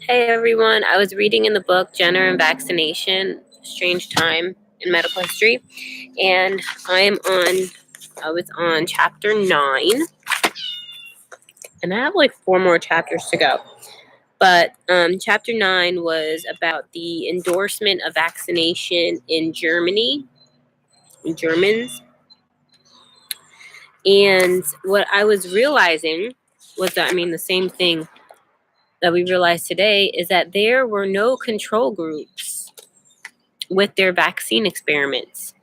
Hey everyone, I was reading in the book Jenner and Vaccination, Strange Time in Medical History, and I was on chapter 9, and I have like 4 more chapters to go. But chapter 9 was about the endorsement of vaccination in Germany, in Germans. And what I was realizing was that, the same thing that we realized today is that there were no control groups with their vaccine experiments.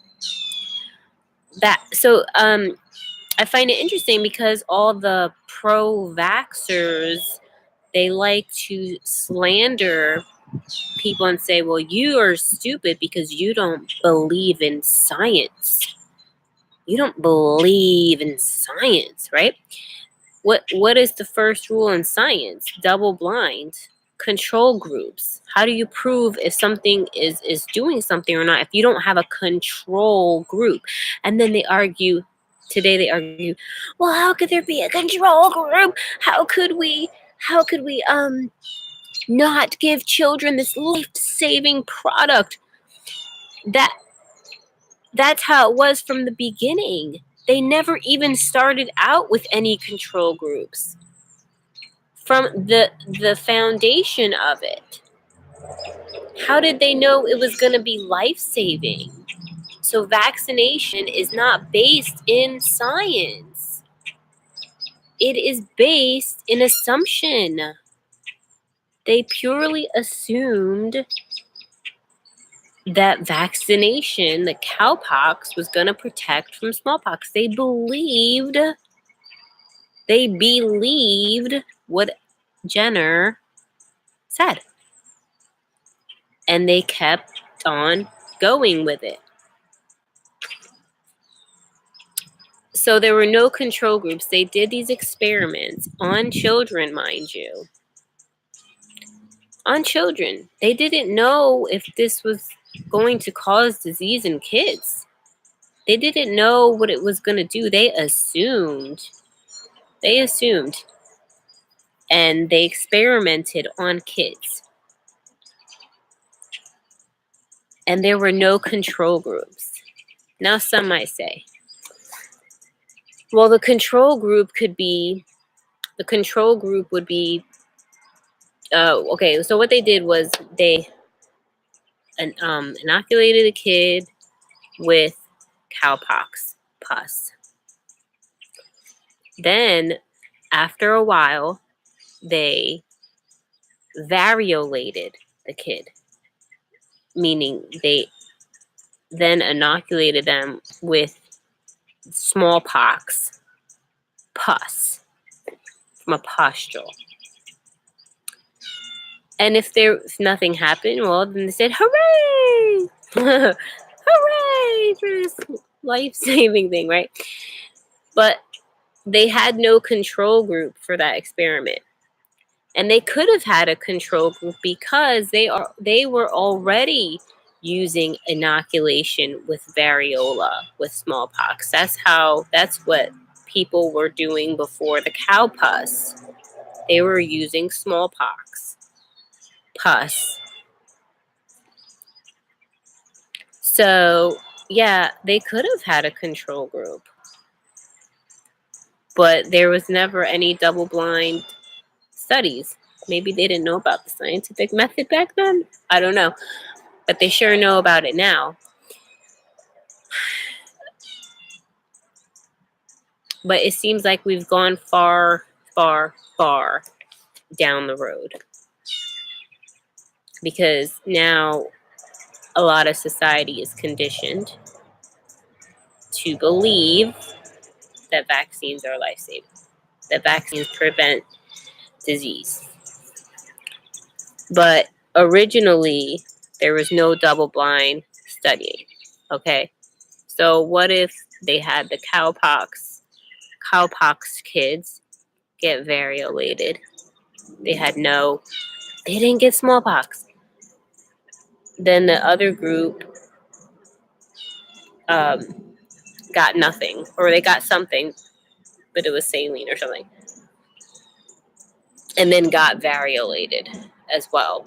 I find it interesting because all the pro-vaxxers, they like to slander people and say, well, you are stupid because you don't believe in science. You don't believe in science, right? What is the first rule in science? Double blind. Control groups. How do you prove if something is doing something or not if you don't have a control group? And then they argue, well, how could there be a control group? How could we not give children this life-saving product? That's how it was from the beginning. They never even started out with any control groups from the foundation of it. How did they know it was going to be life-saving? So vaccination is not based in science. It is based in assumption. They purely assumed that vaccination, the cowpox, was going to protect from smallpox. They believed what Jenner said. And they kept on going with it. So there were no control groups. They did these experiments on children, mind you. On children. They didn't know if this was going to cause disease in kids. They didn't know what it was going to do. They assumed. And they experimented on kids. And there were no control groups. Now some might say, well, the control group would be, okay, so what they did was they inoculated a kid with cowpox pus. Then, after a while, they variolated the kid, meaning they then inoculated them with smallpox pus from a pustule. And if nothing happened, well, then they said, hooray! Hooray for this life-saving thing, right? But they had no control group for that experiment. And they could have had a control group because they were already using inoculation with variola, with smallpox. That's what people were doing before the cow pus. They were using smallpox pus. So, yeah, they could have had a control group. But there was never any double-blind studies. Maybe they didn't know about the scientific method back then. I don't know. But they sure know about it now. But it seems like we've gone far, far, far down the road. Because now a lot of society is conditioned to believe that vaccines are life-saving, that vaccines prevent disease. But originally, there was no double-blind studying, okay? So what if they had the cowpox kids get variolated? They didn't get smallpox. Then the other group got nothing, or they got something, but it was saline or something, and then got variolated as well.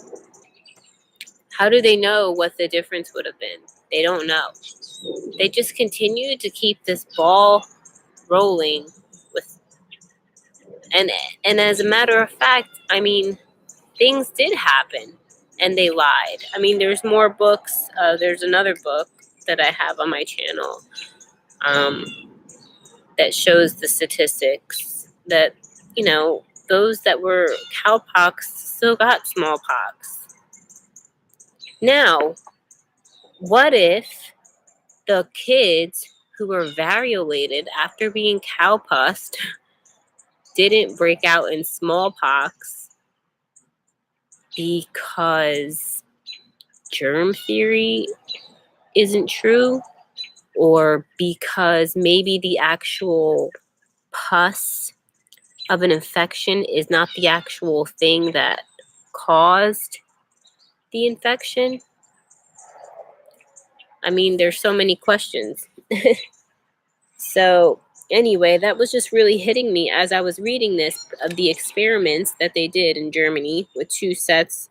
How do they know what the difference would have been? They don't know. They just continue to keep this ball rolling with, and as a matter of fact, I mean, things did happen and they lied. I mean, there's more books. There's another book that I have on my channel that shows the statistics that, those that were cowpox still got smallpox. Now, what if the kids who were variolated after being cowpussed didn't break out in smallpox because germ theory isn't true, or because maybe the actual pus of an infection is not the actual thing that caused the infection? I mean, there's so many questions. So anyway, that was just really hitting me as I was reading this, of the experiments that they did in Germany with 2 sets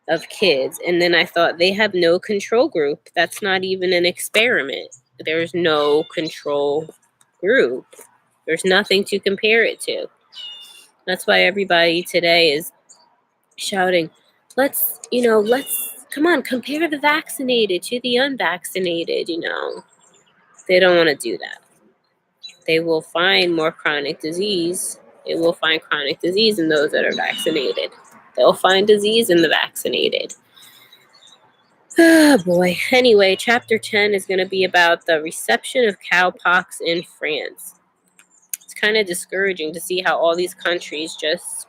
of kids. And then I thought, they have no control group. That's not even an experiment. There's no control group. There's nothing to compare it to. That's why everybody today is shouting, let's come on, compare the vaccinated to the unvaccinated. They don't want to do that. They will find more chronic disease. They will find chronic disease in those that are vaccinated. They'll find disease in the vaccinated. Oh boy. Anyway, chapter 10 is going to be about the reception of cowpox in France. It's kind of discouraging to see how all these countries just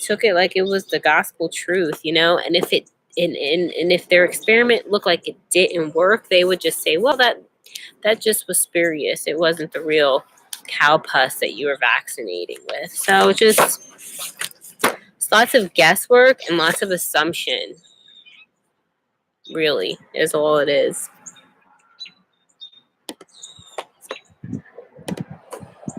took it like it was the gospel truth, and if it and if their experiment looked like it didn't work, they would just say, well, that just was spurious. It wasn't the real cow pus that you were vaccinating with. So it's lots of guesswork and lots of assumption, really, is all it is.